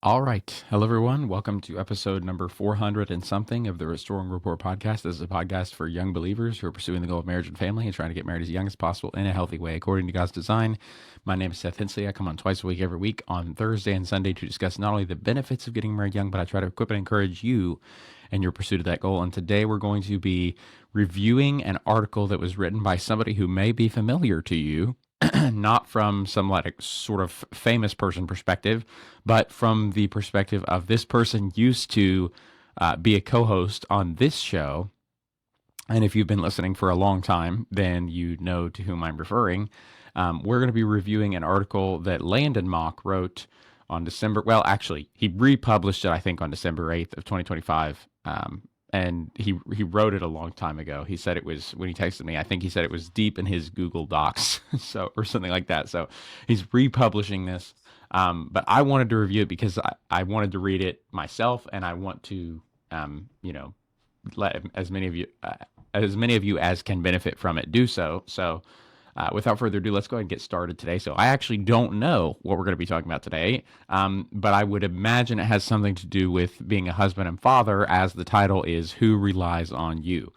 All right. Hello, everyone. Welcome to episode number 400 and something of the Restoring Rapport podcast. This is a podcast for young believers who are pursuing the goal of marriage and family and trying to get married as young as possible in a healthy way according to God's design. My name is Seth Hensley. I come on twice a week, every week on Thursday and Sunday to discuss not only the benefits of getting married young, but I try to equip and encourage you in your pursuit of that goal. And today we're going to be reviewing an article that was written by somebody who may be familiar to you. Not from some like sort of famous person perspective, but from the perspective of this person used to be a co-host on this show. And if you've been listening for a long time, then you know to whom I'm referring. We're going to be reviewing an article that Landon Mauk wrote on December. Well, actually, he republished it, I think, on December 8th of 2025. And he wrote it a long time ago. He said it was, when he texted me, I think he said it was deep in his Google Docs, so, or something like that. So he's republishing this. But I wanted to review it because I wanted to read it myself, and I want to, let as many of you as can benefit from it do so. So without further ado, let's go ahead and get started today. So I actually don't know what we're going to be talking about today, but I would imagine it has something to do with being a husband and father, as the title is "Who Relies on You?"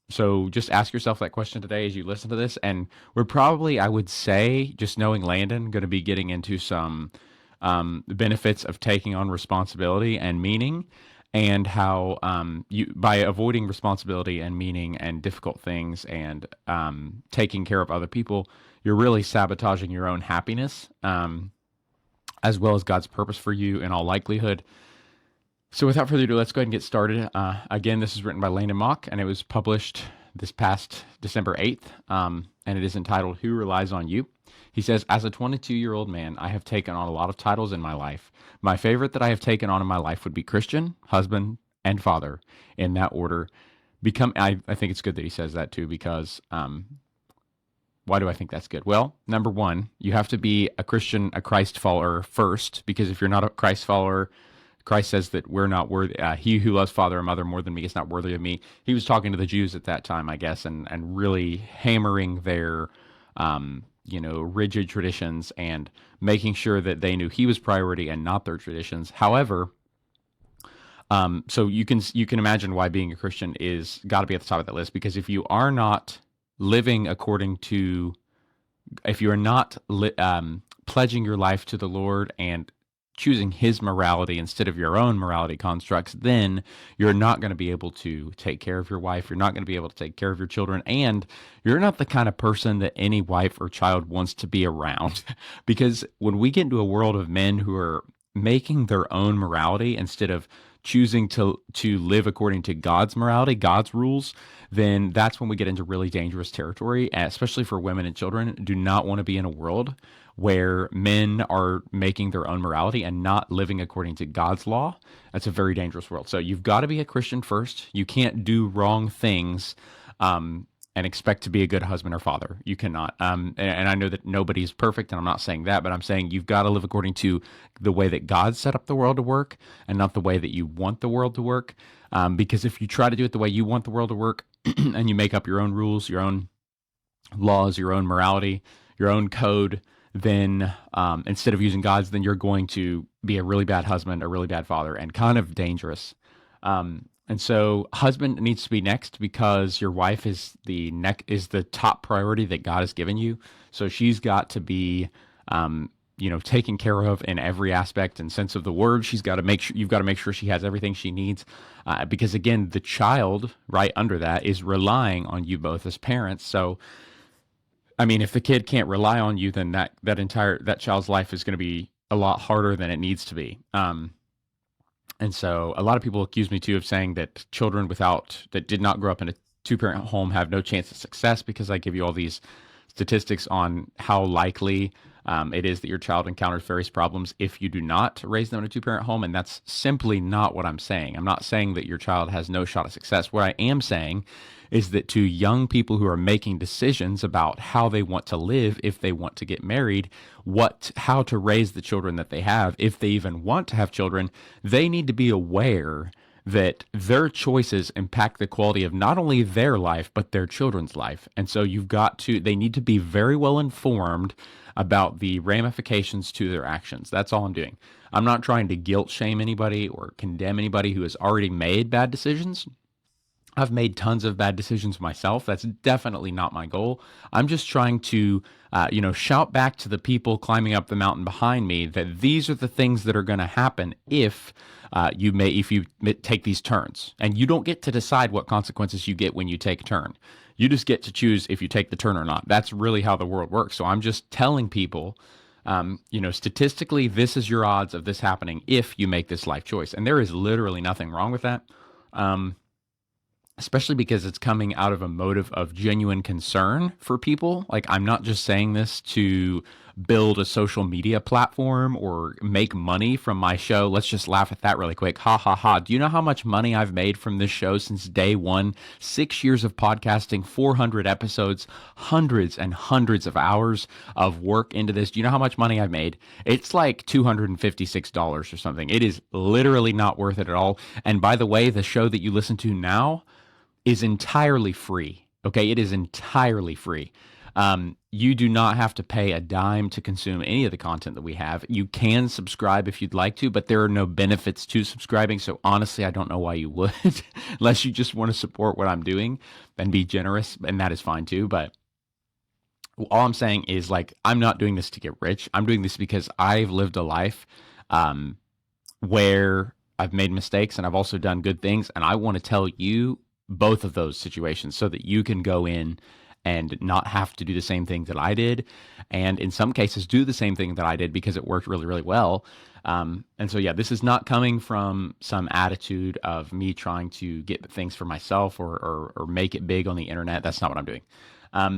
So just ask yourself that question today as you listen to this, and we're probably, I would say, just knowing Landon, going to be getting into some benefits of taking on responsibility and meaning, and how you, by avoiding responsibility and meaning and difficult things and taking care of other people, you're really sabotaging your own happiness, as well as God's purpose for you in all likelihood. So without further ado, let's go ahead and get started. Again, this is written by Landon Mauk, and it was published this past December 8th, and it is entitled "Who Relies on You?" He says, as a 22-year-old man, I have taken on a lot of titles in my life. My favorite that I have taken on in my life would be Christian, husband, and father, in that order. I think it's good that he says that too, because why do I think that's good? Well, number one, you have to be a Christian, a Christ follower first, because if you're not a Christ follower, Christ says that we're not worthy. He who loves father or mother more than me is not worthy of me. He was talking to the Jews at that time, I guess, and really hammering their rigid traditions and making sure that they knew he was priority and not their traditions. However, so you can imagine why being a Christian is got to be at the top of that list, because if you are not living according to, if you are not pledging your life to the Lord and choosing his morality instead of your own morality constructs, then you're not going to be able to take care of your wife. You're not going to be able to take care of your children. And you're not the kind of person that any wife or child wants to be around. Because when we get into a world of men who are making their own morality instead of choosing to live according to God's morality, God's rules, then that's when we get into really dangerous territory, especially for women and children. Do not want to be in a world where men are making their own morality and not living according to God's law. That's a very dangerous world. So you've got to be a Christian first. You can't do wrong things and expect to be a good husband or father. You cannot. And I know that nobody's perfect, and I'm not saying that, but I'm saying you've got to live according to the way that God set up the world to work and not the way that you want the world to work. Because if you try to do it the way you want the world to work and you make up your own rules, your own laws, your own morality, your own code, then instead of using God's, then you're going to be a really bad husband, a really bad father, and kind of dangerous. And so husband needs to be next, because your wife is the top priority that God has given you. So she's got to be, taken care of in every aspect and sense of the word. You've got to make sure she has everything she needs. Because again, the child right under that is relying on you both as parents. So, I mean, if the kid can't rely on you, then that child's life is going to be a lot harder than it needs to be. And so a lot of people accuse me too of saying that children that did not grow up in a two-parent home have no chance of success, because I give you all these statistics on how likely it is that your child encounters various problems if you do not raise them in a two-parent home. And that's simply not what I'm saying. I'm not saying that your child has no shot at success. What I am saying is that to young people who are making decisions about how they want to live, if they want to get married, how to raise the children that they have, if they even want to have children, they need to be aware that their choices impact the quality of not only their life, but their children's life. And so they need to be very well informed about the ramifications to their actions. That's all I'm doing. I'm not trying to guilt shame anybody or condemn anybody who has already made bad decisions. I've made tons of bad decisions myself. That's definitely not my goal. I'm just trying to, shout back to the people climbing up the mountain behind me that these are the things that are going to happen if you take these turns. And you don't get to decide what consequences you get when you take a turn. You just get to choose if you take the turn or not. That's really how the world works. So I'm just telling people, statistically, this is your odds of this happening if you make this life choice. And there is literally nothing wrong with that. Especially because it's coming out of a motive of genuine concern for people. Like, I'm not just saying this to build a social media platform or make money from my show. Let's just laugh at that really quick. Ha ha ha. Do you know how much money I've made from this show since day one? 6 years of podcasting, 400 episodes, hundreds and hundreds of hours of work into this. Do you know how much money I've made? It's like $256 or something. It is literally not worth it at all. And by the way, the show that you listen to now is entirely free. Okay, it is entirely free. You do not have to pay a dime to consume any of the content that we have. You can subscribe if you'd like to, but there are no benefits to subscribing. So honestly, I don't know why you would, unless you just want to support what I'm doing and be generous, and that is fine too. But all I'm saying is, like, I'm not doing this to get rich. I'm doing this because I've lived a life where I've made mistakes and I've also done good things, and I want to tell you both of those situations so that you can go in and not have to do the same thing that I did, and in some cases do the same thing that I did because it worked really, really well. And so, yeah, this is not coming from some attitude of me trying to get things for myself or make it big on the internet. That's not what I'm doing.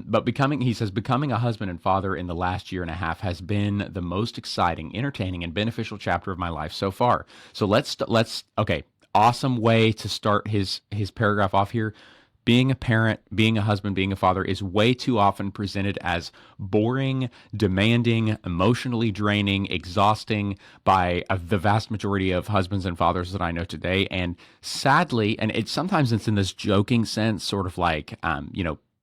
But he says, becoming a husband and father in the last year and a half has been the most exciting, entertaining, and beneficial chapter of my life so far. So okay. Awesome way to start his paragraph off here. Being a parent, being a husband, being a father is way too often presented as boring, demanding, emotionally draining, exhausting by the vast majority of husbands and fathers that I know today. And sadly, and sometimes it's in this joking sense, sort of like,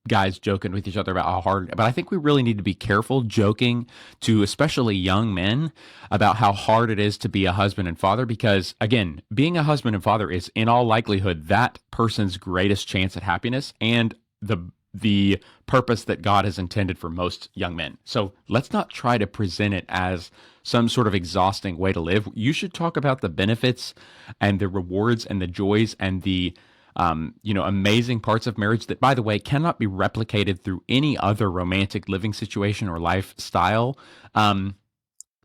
guys joking with each other about how hard, but I think we really need to be careful joking to especially young men about how hard it is to be a husband and father, because again, being a husband and father is in all likelihood that person's greatest chance at happiness and the purpose that God has intended for most young men. So let's not try to present it as some sort of exhausting way to live. You should talk about the benefits and the rewards and the joys and the amazing parts of marriage that, by the way, cannot be replicated through any other romantic living situation or lifestyle.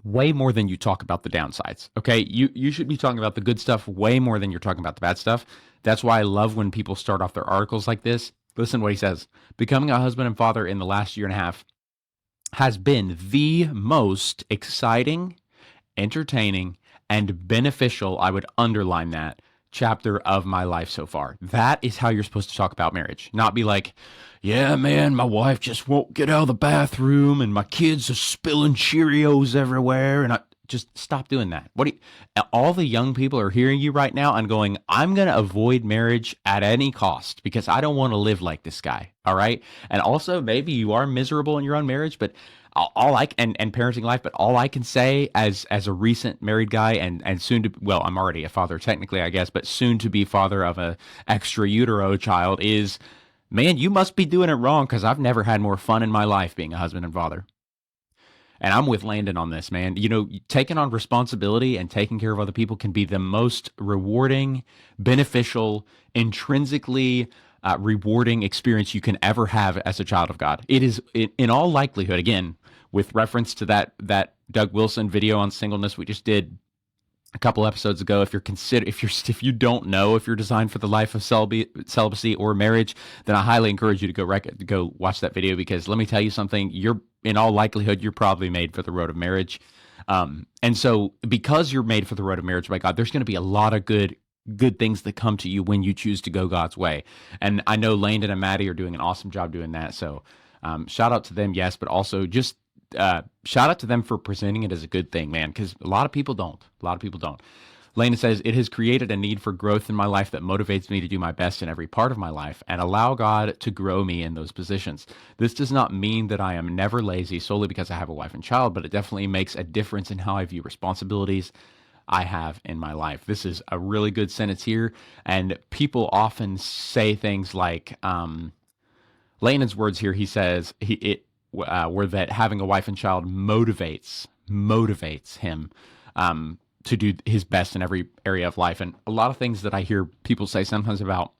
Way more than you talk about the downsides. Okay, you should be talking about the good stuff way more than you're talking about the bad stuff. That's why I love when people start off their articles like this. Listen to what he says. Becoming a husband and father in the last year and a half has been the most exciting, entertaining, and beneficial, I would underline that, chapter of my life so far. That is how you're supposed to talk about marriage. Not be like, yeah, man, my wife just won't get out of the bathroom and my kids are spilling Cheerios everywhere. And I just stop doing that. All the young people are hearing you right now and going, I'm going to avoid marriage at any cost because I don't want to live like this guy. All right. And also, maybe you are miserable in your own marriage, but and parenting life, but all I can say as a recent married guy and soon to, well, I'm already a father technically, I guess, but soon to be father of a extra utero child is, man, you must be doing it wrong because I've never had more fun in my life being a husband and father. And I'm with Landon on this, man. Taking on responsibility and taking care of other people can be the most rewarding, beneficial, intrinsically rewarding experience you can ever have as a child of God. It is, in all likelihood, again, with reference to that Doug Wilson video on singleness we just did a couple episodes ago. If you don't know if you're designed for the life of celibacy or marriage, then I highly encourage you to go watch that video, because let me tell you something, in all likelihood you're probably made for the road of marriage. And so because you're made for the road of marriage by God, there's going to be a lot of good things that come to you when you choose to go God's way. And I know Landon and Maddie are doing an awesome job doing that. So shout out to them, yes, but also just shout out to them for presenting it as a good thing, man, because a lot of people don't. Lena says, it has created a need for growth in my life that motivates me to do my best in every part of my life and allow God to grow me in those positions. This does not mean that I am never lazy solely because I have a wife and child, but it definitely makes a difference in how I view responsibilities I have in my life. This is a really good sentence here. And people often say things like, Landon's words here, he says, were that having a wife and child motivates him to do his best in every area of life. And a lot of things that I hear people say sometimes about,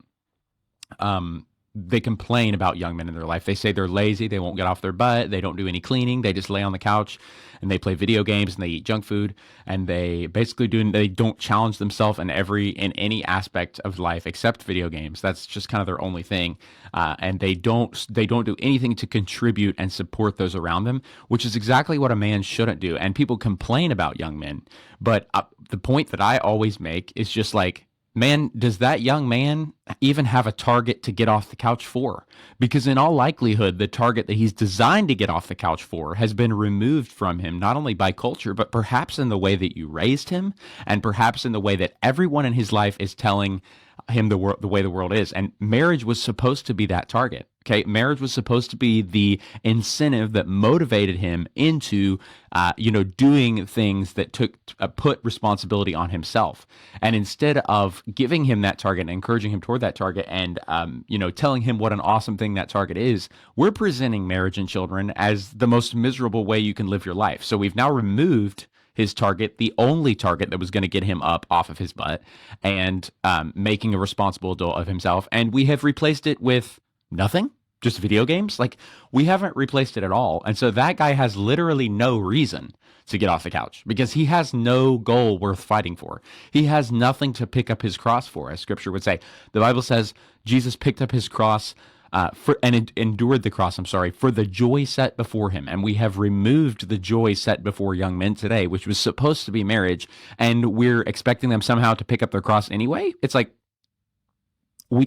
they complain about young men in their life. They say they're lazy, they won't get off their butt, they don't do any cleaning, they just lay on the couch and they play video games and they eat junk food, and they basically they don't challenge themselves in any aspect of life except video games. That's just kind of their only thing, and they don't do anything to contribute and support those around them, which is exactly what a man shouldn't do. And people complain about young men, but the point that I always make is just like, man, does that young man even have a target to get off the couch for? Because in all likelihood, the target that he's designed to get off the couch for has been removed from him, not only by culture, but perhaps in the way that you raised him, and perhaps in the way that everyone in his life is telling him the way the world is. And marriage was supposed to be that target. Okay, marriage was supposed to be the incentive that motivated him into, doing things that put responsibility on himself. And instead of giving him that target and encouraging him toward that target, and telling him what an awesome thing that target is, we're presenting marriage and children as the most miserable way you can live your life. So we've now removed his target, the only target that was going to get him up off of his butt, and making a responsible adult of himself, and we have replaced it with nothing, just video games. Like, we haven't replaced it at all. And so that guy has literally no reason to get off the couch, because he has no goal worth fighting for. He has nothing to pick up his cross for, as scripture would say. The Bible says Jesus picked up his cross endured the cross, for the joy set before him. And we have removed the joy set before young men today, which was supposed to be marriage, and we're expecting them somehow to pick up their cross anyway. It's like,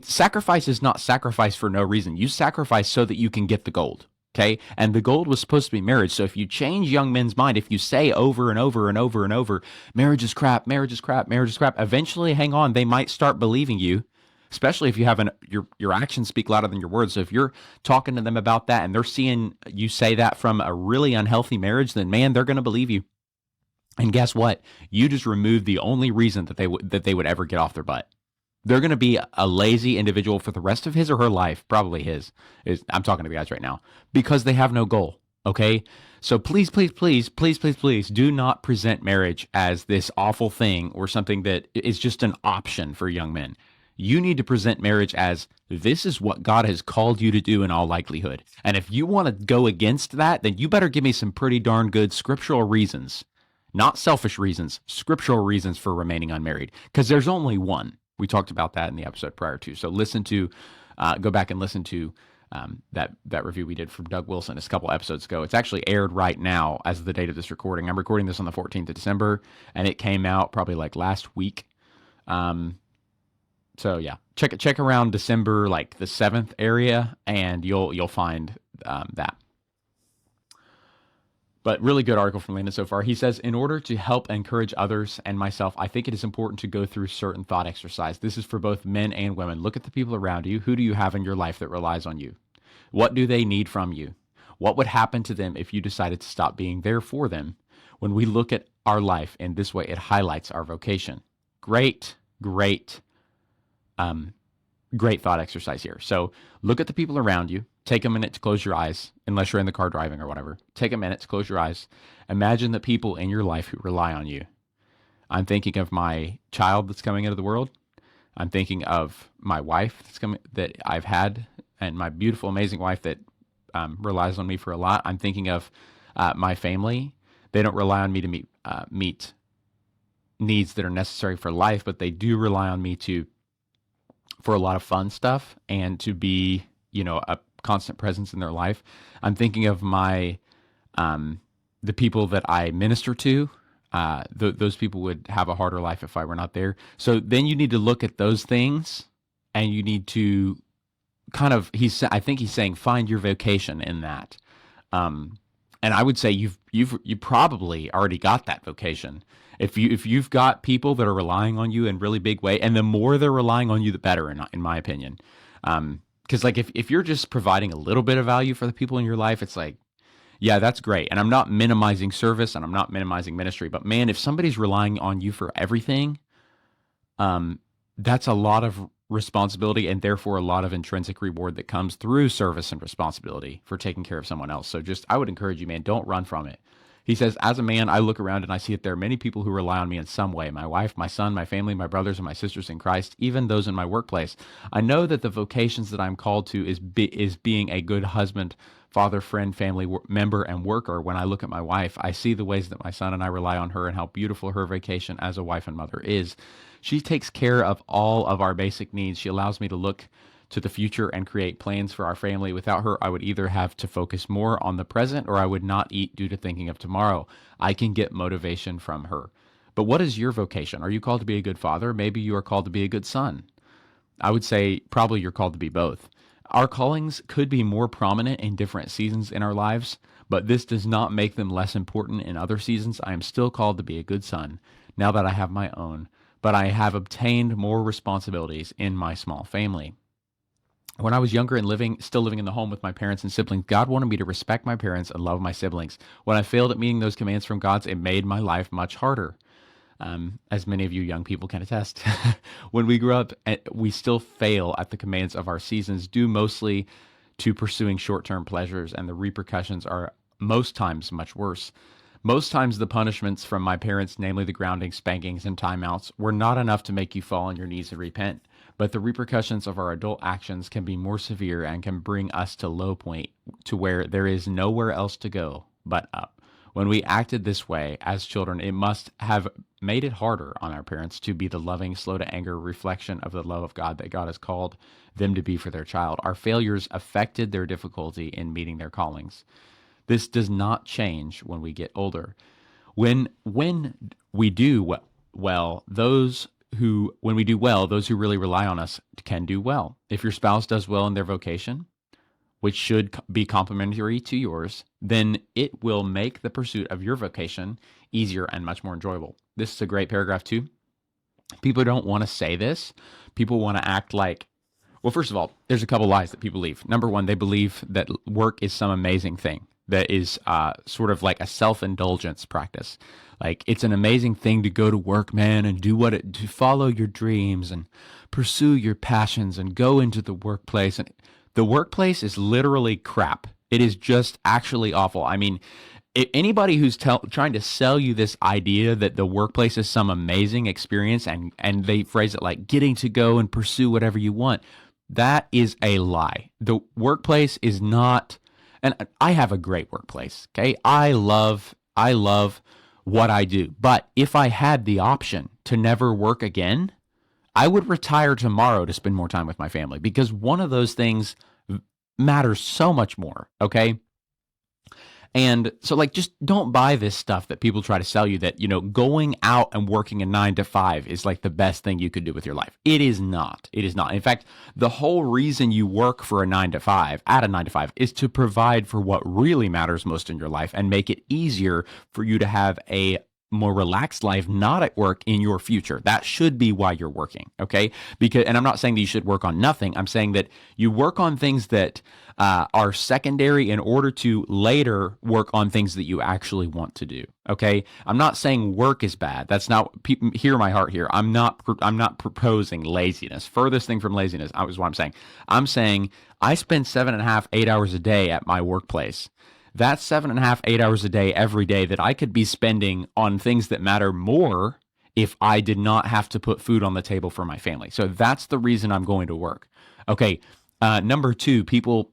sacrifice is not sacrifice for no reason. You sacrifice so that you can get the gold. Okay. And the gold was supposed to be marriage. So if you change young men's mind, if you say over and over and over and over, marriage is crap, marriage is crap, marriage is crap, eventually, hang on, they might start believing you, especially if you have your actions speak louder than your words. So if you're talking to them about that and they're seeing you say that from a really unhealthy marriage, then man, they're going to believe you. And guess what? You just removed the only reason that they would ever get off their butt. They're going to be a lazy individual for the rest of his or her life, probably his. I'm talking to the guys right now, because they have no goal, okay? So please, please, please, please, please, please do not present marriage as this awful thing or something that is just an option for young men. You need to present marriage as, this is what God has called you to do in all likelihood. And if you want to go against that, then you better give me some pretty darn good scriptural reasons, not selfish reasons, scriptural reasons for remaining unmarried, because there's only one. We talked about that in the episode prior to. So go back and listen to that review we did from Doug Wilson a couple episodes ago. It's actually aired right now as of the date of this recording. I'm recording this on the 14th of December, and it came out probably like last week. So yeah, check around December, like the 7th area, and you'll find that. But really good article from Landon so far. He says, in order to help encourage others and myself, I think it is important to go through certain thought exercise. This is for both men and women. Look at the people around you. Who do you have in your life that relies on you? What do they need from you? What would happen to them if you decided to stop being there for them? When we look at our life in this way, it highlights our vocation. Great thought exercise here. So look at the people around you. Take a minute to close your eyes, unless you're in the car driving or whatever. Take a minute to close your eyes. Imagine the people in your life who rely on you. I'm thinking of my child that's coming into the world. I'm thinking of my wife that I've had, and my beautiful, amazing wife that relies on me for a lot. I'm thinking of my family. They don't rely on me to meet needs that are necessary for life, but they do rely on me for a lot of fun stuff and to be, a constant presence in their life. I'm thinking of the people that I minister to. Those people would have a harder life if I were not there. So then you need to look at those things, and you need to I think he's saying, find your vocation in that. And I would say you probably already got that vocation. If you've got people that are relying on you in really big way, and the more they're relying on you, the better, in my opinion. Because like if you're just providing a little bit of value for the people in your life, it's like, yeah, that's great. And I'm not minimizing service and I'm not minimizing ministry, but man, if somebody's relying on you for everything, um, that's a lot of responsibility and therefore a lot of intrinsic reward that comes through service and responsibility for taking care of someone else. So just, I would encourage you, man, don't run from it. He says, as a man, I look around and I see that there are many people who rely on me in some way: my wife, my son, my family, my brothers and my sisters in Christ, even those in my workplace. I know that the vocations that I'm called to is being a good husband, father, friend, family member, and worker. When I look at my wife, I see the ways that my son and I rely on her and how beautiful her vocation as a wife and mother is. She takes care of all of our basic needs. She allows me to look to the future and create plans for our family. Without her, I would either have to focus more on the present or I would not eat due to thinking of tomorrow. I can get motivation from her. But what is your vocation? Are you called to be a good father? Maybe you are called to be a good son. I would say probably you're called to be both. Our callings could be more prominent in different seasons in our lives, but this does not make them less important in other seasons. I am still called to be a good son now that I have my own, but I have obtained more responsibilities in my small family. When I was younger and still living in the home with my parents and siblings, God wanted me to respect my parents and love my siblings. When I failed at meeting those commands from God, it made my life much harder. As many of you young people can attest. When we grow up, we still fail at the commands of our seasons, due mostly to pursuing short-term pleasures, and the repercussions are most times much worse. Most times the punishments from my parents, namely the grounding, spankings, and timeouts, were not enough to make you fall on your knees and repent. But the repercussions of our adult actions can be more severe and can bring us to low point, to where there is nowhere else to go but up. When we acted this way as children, it must have made it harder on our parents to be the loving, slow to anger reflection of the love of God that God has called them to be for their child. Our failures affected their difficulty in meeting their callings. This does not change when we get older. When we do well, when we do well, those who really rely on us can do well. If your spouse does well in their vocation, which should be complementary to yours, then it will make the pursuit of your vocation easier and much more enjoyable. This is a great paragraph too. People don't want to say this. People want to act like, well, first of all, there's a couple lies that people believe. Number one, they believe that work is some amazing thing that is sort of like a self-indulgence practice. Like, it's an amazing thing to go to work, man, and to follow your dreams and pursue your passions and go into the workplace. And the workplace is literally crap. It is just actually awful. I mean, anybody who's trying to sell you this idea that the workplace is some amazing experience, and they phrase it like getting to go and pursue whatever you want, that is a lie. The workplace is not, and I have a great workplace, okay? I love what I do. But if I had the option to never work again, I would retire tomorrow to spend more time with my family, because one of those things matters so much more, okay? And so, like, just don't buy this stuff that people try to sell you that, going out and working a 9 to 5 is like the best thing you could do with your life. It is not. It is not. In fact, the whole reason you work for a 9 to 5, at a 9 to 5, is to provide for what really matters most in your life and make it easier for you to have a more relaxed life, not at work, in your future. That should be why you're working, okay? And I'm not saying that you should work on nothing. I'm saying that you work on things that are secondary in order to later work on things that you actually want to do, okay? I'm not saying work is bad. That's not, hear my heart here. I'm not proposing laziness. Furthest thing from laziness is what I'm saying. I'm saying I spend 7.5, 8 hours a day at my workplace. That's 7.5, 8 hours a day every day that I could be spending on things that matter more if I did not have to put food on the table for my family. So that's the reason I'm going to work. Okay. Number two, people,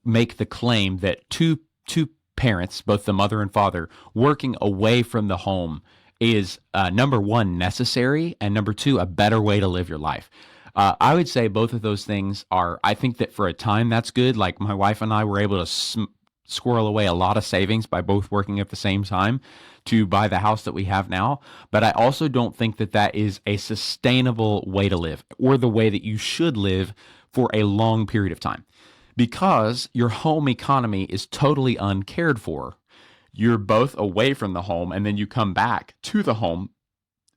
make the claim that two parents, both the mother and father, working away from the home is number one, necessary, and number two, a better way to live your life. I would say both of those things are, I think that for a time that's good. Like, my wife and I were able to squirrel away a lot of savings by both working at the same time to buy the house that we have now. But I also don't think that that is a sustainable way to live, or the way that you should live for a long period of time, because your home economy is totally uncared for. you're both away from the home, and then you come back to the home.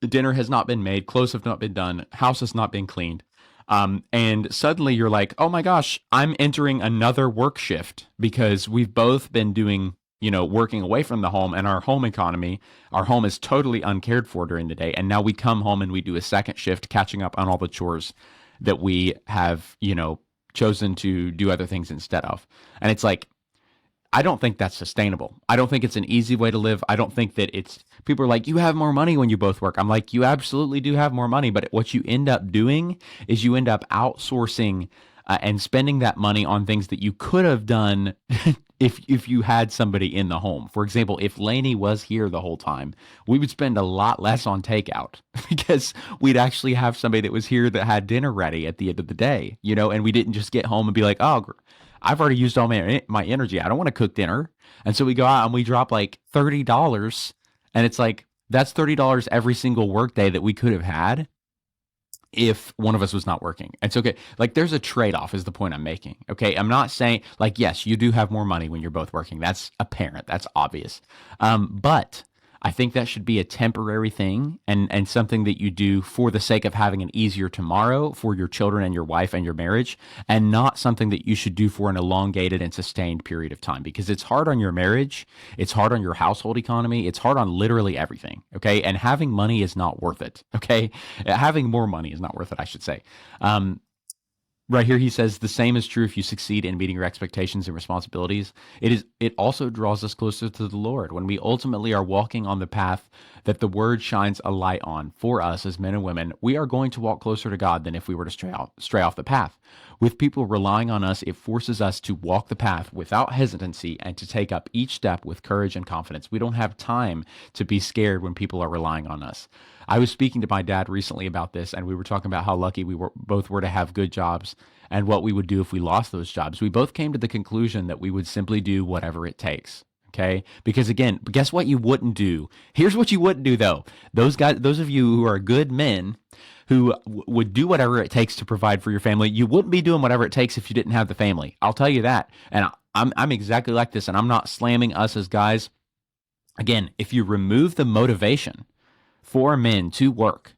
Dinner has not been made, clothes have not been done, house has not been cleaned. And suddenly you're like, oh my gosh, I'm entering another work shift because we've both been doing, working away from the home, and our home economy, our home is totally uncared for during the day. And now we come home and we do a second shift, catching up on all the chores that we have, chosen to do other things instead of. And it's like, I don't think that's sustainable. I don't think it's an easy way to live. I don't think that people are like, you have more money when you both work. I'm like, you absolutely do have more money. But what you end up doing is you end up outsourcing and spending that money on things that you could have done if you had somebody in the home. For example, if Lainey was here the whole time, we would spend a lot less on takeout because we'd actually have somebody that was here that had dinner ready at the end of the day, and we didn't just get home and be like, oh, I've already used all my energy. I don't want to cook dinner. And so we go out and we drop like $30. And it's like, that's $30 every single work day that we could have had if one of us was not working. It's okay. Like, there's a trade-off is the point I'm making. Okay. I'm not saying, like, yes, you do have more money when you're both working. That's apparent. That's obvious. But I think that should be a temporary thing and something that you do for the sake of having an easier tomorrow for your children and your wife and your marriage, and not something that you should do for an elongated and sustained period of time, because it's hard on your marriage. It's hard on your household economy. It's hard on literally everything. Okay. And having money is not worth it. Okay. Having more money is not worth it, I should say. Right here, he says the same is true if you succeed in meeting your expectations and responsibilities. It also draws us closer to the Lord when we ultimately are walking on the path that the Word shines a light on for us as men and women. We are going to walk closer to God than if we were to stray off the path. With people relying on us, it forces us to walk the path without hesitancy and to take up each step with courage and confidence. We don't have time to be scared when people are relying on us. I was speaking to my dad recently about this, and we were talking about how lucky we both were to have good jobs and what we would do if we lost those jobs. We both came to the conclusion that we would simply do whatever it takes. Okay. Because again, guess what you wouldn't do? Here's what you wouldn't do though. Those of you who are good men who would do whatever it takes to provide for your family, you wouldn't be doing whatever it takes if you didn't have the family. I'll tell you that. And I'm exactly like this, and I'm not slamming us as guys. Again, if you remove the motivation for men to work,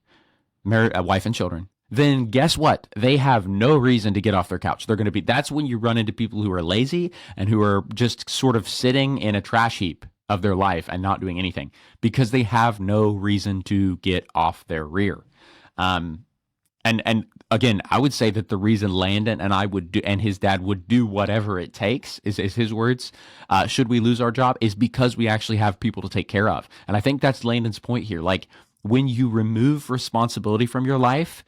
marry a wife and children, then guess what? They have no reason to get off their couch. That's when you run into people who are lazy and who are just sort of sitting in a trash heap of their life and not doing anything because they have no reason to get off their rear. And again, I would say that the reason Landon and I would do, and his dad would do whatever it takes is his words. Should we lose our job is because we actually have people to take care of. And I think that's Landon's point here. Like, when you remove responsibility from your life,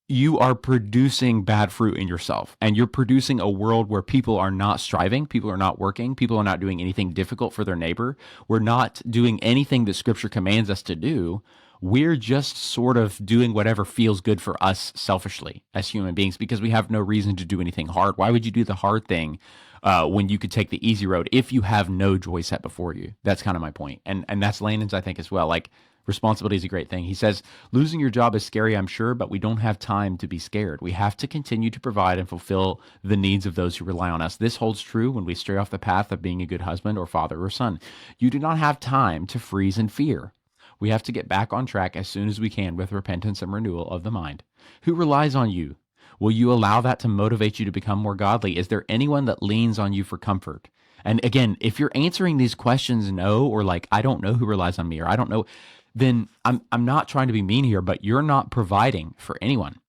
you are producing bad fruit in yourself, and you're producing a world where people are not striving, people are not working, people are not doing anything difficult for their neighbor. We're not doing anything that Scripture commands us to do. We're just sort of doing whatever feels good for us selfishly as human beings because we have no reason to do anything hard. Why would you do the hard thing when you could take the easy road if you have no joy set before you? That's kind of my point. And that's Landon's, I think, as well. Like, responsibility is a great thing. He says, losing your job is scary, I'm sure, but we don't have time to be scared. We have to continue to provide and fulfill the needs of those who rely on us. This holds true when we stray off the path of being a good husband or father or son. You do not have time to freeze in fear. We have to get back on track as soon as we can with repentance and renewal of the mind. Who relies on you? Will you allow that to motivate you to become more godly? Is there anyone that leans on you for comfort? And again, if you're answering these questions no, or like, I don't know who relies on me, or I don't know, then I'm not trying to be mean here, but you're not providing for anyone.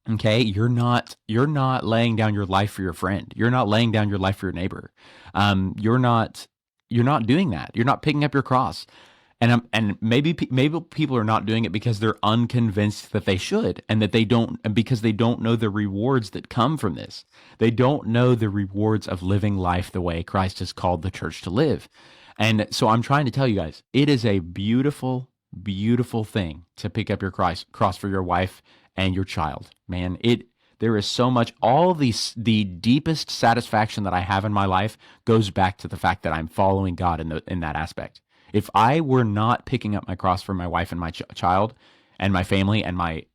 Okay, you're not laying down your life for your friend. You're not laying down your life for your neighbor. You're not doing that. You're not picking up your cross. And maybe people are not doing it because they're unconvinced that they should, and that they don't, and because they don't know the rewards that come from this. They don't know the rewards of living life the way Christ has called the church to live. And so I'm trying to tell you guys, it is a beautiful, beautiful thing to pick up your cross for your wife and your child. Man, there is so much. The deepest satisfaction that I have in my life goes back to the fact that I'm following God in that aspect. If I were not picking up my cross for my wife and my child and my family and my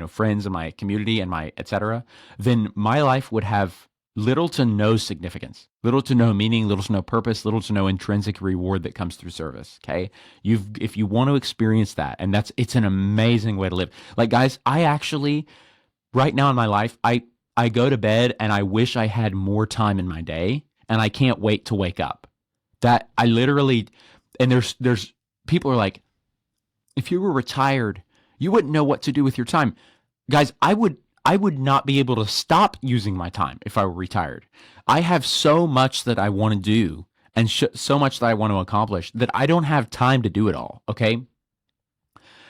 friends and my community and my etc., then my life would have little to no significance, little to no meaning, little to no purpose, little to no intrinsic reward that comes through service. Okay. If you want to experience that, and it's an amazing way to live. Like, guys, I actually, right now in my life, I go to bed and I wish I had more time in my day, and I can't wait to wake up. That I literally, and there's people are like, if you were retired, you wouldn't know what to do with your time. Guys, I would not be able to stop using my time if I were retired. I have so much that I want to do, and so much that I want to accomplish, that I don't have time to do it all. Okay.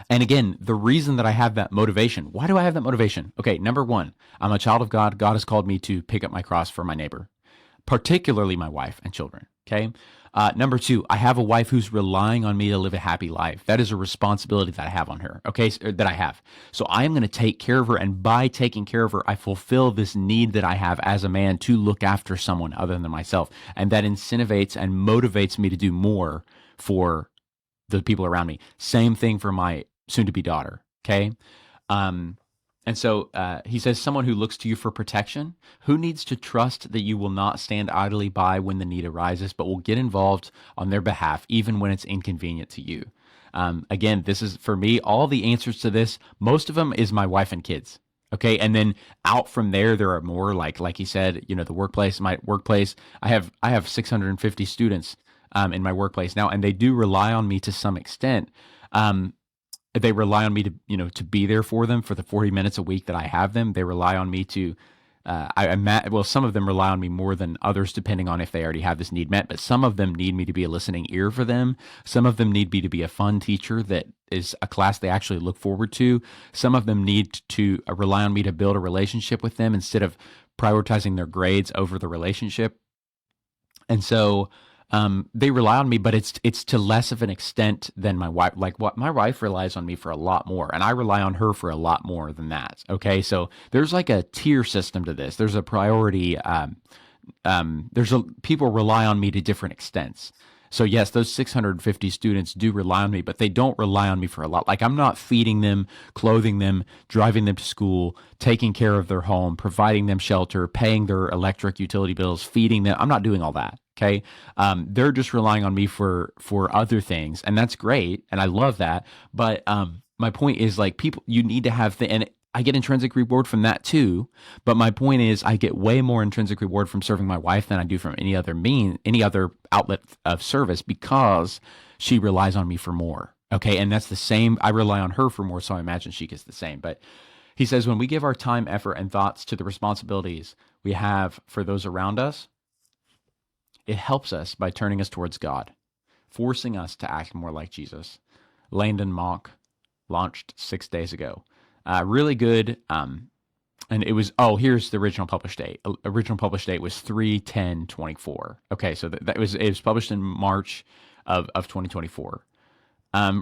And again, the reason that I have that motivation, why do I have that motivation? Okay. Number one, I'm a child of God. God has called me to pick up my cross for my neighbor, particularly my wife and children. Okay. Number two, I have a wife who's relying on me to live a happy life. That is a responsibility that I have on her. Okay. That I have. So I am going to take care of her. And by taking care of her, I fulfill this need that I have as a man to look after someone other than myself. And that incentivizes and motivates me to do more for the people around me. Same thing for my soon to be daughter. Okay. Um, and so he says, someone who looks to you for protection, who needs to trust that you will not stand idly by when the need arises, but will get involved on their behalf, even when it's inconvenient to you. Again, this is for me, all the answers to this, most of them is my wife and kids. Okay. And then out from there, there are more like he said, the workplace, my workplace, I have 650 students in my workplace now, and they do rely on me to some extent. They rely on me to be there for them for the 40 minutes a week that I have them. They rely on me to, some of them rely on me more than others, depending on if they already have this need met. But some of them need me to be a listening ear for them. Some of them need me to be a fun teacher that is a class they actually look forward to. Some of them need to rely on me to build a relationship with them instead of prioritizing their grades over the relationship. And so they rely on me, but it's to less of an extent than my wife. Like, what my wife relies on me for a lot more, and I rely on her for a lot more than that. Okay, so there's like a tier system to this. There's a priority. People rely on me to different extents. So yes, those 650 students do rely on me, but they don't rely on me for a lot. Like, I'm not feeding them, clothing them, driving them to school, taking care of their home, providing them shelter, paying their electric utility bills, feeding them. I'm not doing all that. Okay. They're just relying on me for other things, and that's great. And I love that. But my point is, like, people, you need to have and I get intrinsic reward from that too. But my point is, I get way more intrinsic reward from serving my wife than I do from any other outlet of service, because she relies on me for more. Okay. And that's the same. I rely on her for more. So I imagine she gets the same. But he says, when we give our time, effort, and thoughts to the responsibilities we have for those around us, it helps us by turning us towards God, forcing us to act more like Jesus. Landon, Mauk, launched 6 days ago. Really good. And it was, here's the original published date. Original published date was 3/10/24. Okay, so it was published in March of 2024.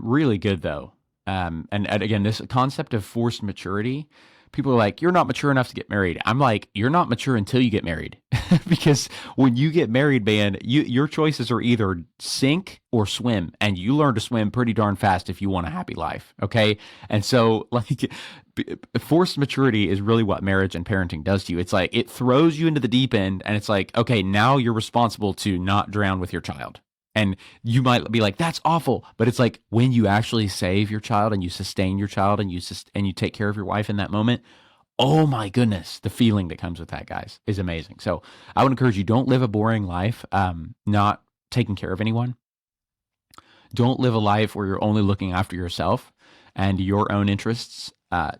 Really good though. And again, this concept of forced maturity, people are like, you're not mature enough to get married. I'm like, you're not mature until you get married. Because when you get married, man, your choices are either sink or swim. And you learn to swim pretty darn fast if you want a happy life. Okay. And so, like, forced maturity is really what marriage and parenting does to you. It's like, it throws you into the deep end, and it's like, okay, now you're responsible to not drown with your child. And you might be like, that's awful. But it's like, when you actually save your child and you sustain your child and you take care of your wife in that moment, oh my goodness, the feeling that comes with that, guys, is amazing. So I would encourage you, don't live a boring life, not taking care of anyone. Don't live a life where you're only looking after yourself and your own interests.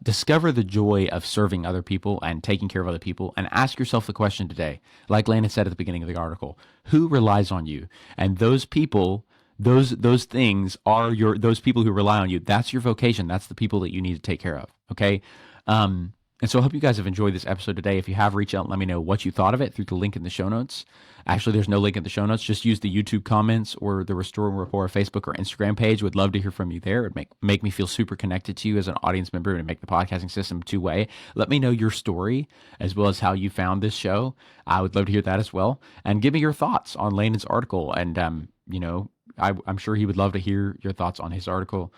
Discover the joy of serving other people and taking care of other people, and ask yourself the question today, like Landon said at the beginning of the article, who relies on you? And those people, those things are those people who rely on you. That's your vocation. That's the people that you need to take care of. Okay. And so I hope you guys have enjoyed this episode today. If you have, reach out and let me know what you thought of it through the link in the show notes. Actually, there's no link in the show notes. Just use the YouTube comments or the Restoring Rapport Facebook or Instagram page. Would love to hear from you there. It'd make me feel super connected to you as an audience member, and make the podcasting system two-way. Let me know your story as well as how you found this show. I would love to hear that as well. And give me your thoughts on Landon's article. And, I'm sure he would love to hear your thoughts on his article.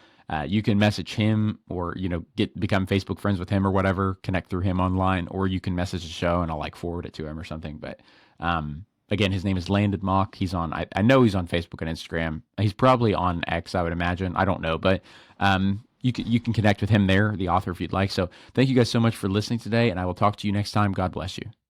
You can message him, or become Facebook friends with him or whatever, connect through him online, or you can message the show and I'll like forward it to him or something. But again, his name is Landon Mauk. He's on, I know he's on Facebook and Instagram. He's probably on X, I would imagine. I don't know, but you can connect with him there, the author, if you'd like. So thank you guys so much for listening today, and I will talk to you next time. God bless you.